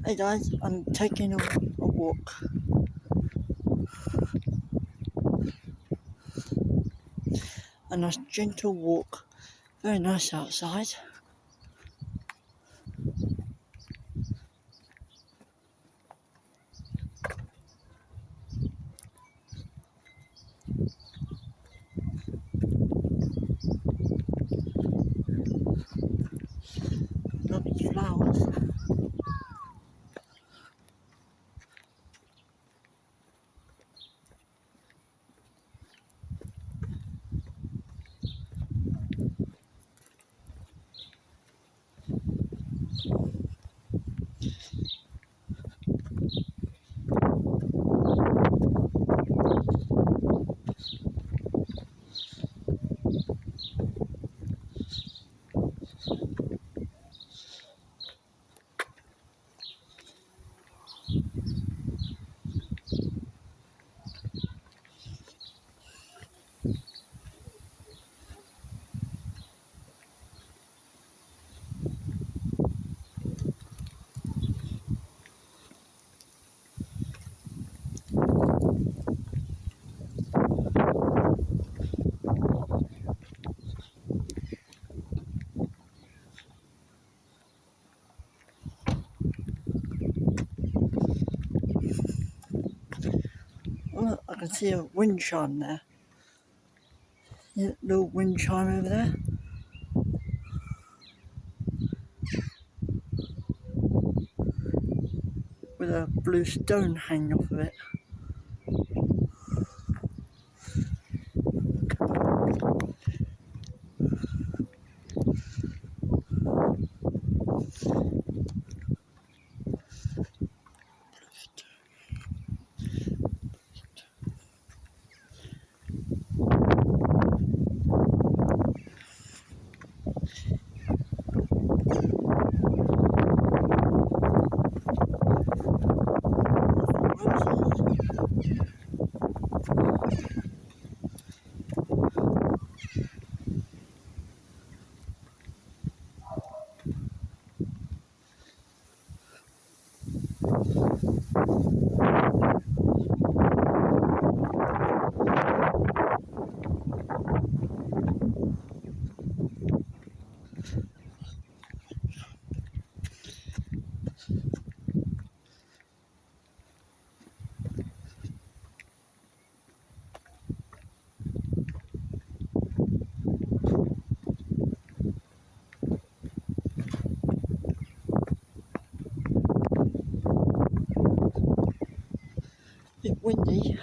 Hey guys, I'm taking a walk. A nice gentle walk. Very nice outside. Lovely flowers. Look, I can see a wind chime there. Yeah, little wind chime over there. With a blue stone hanging off of it. A bit windy.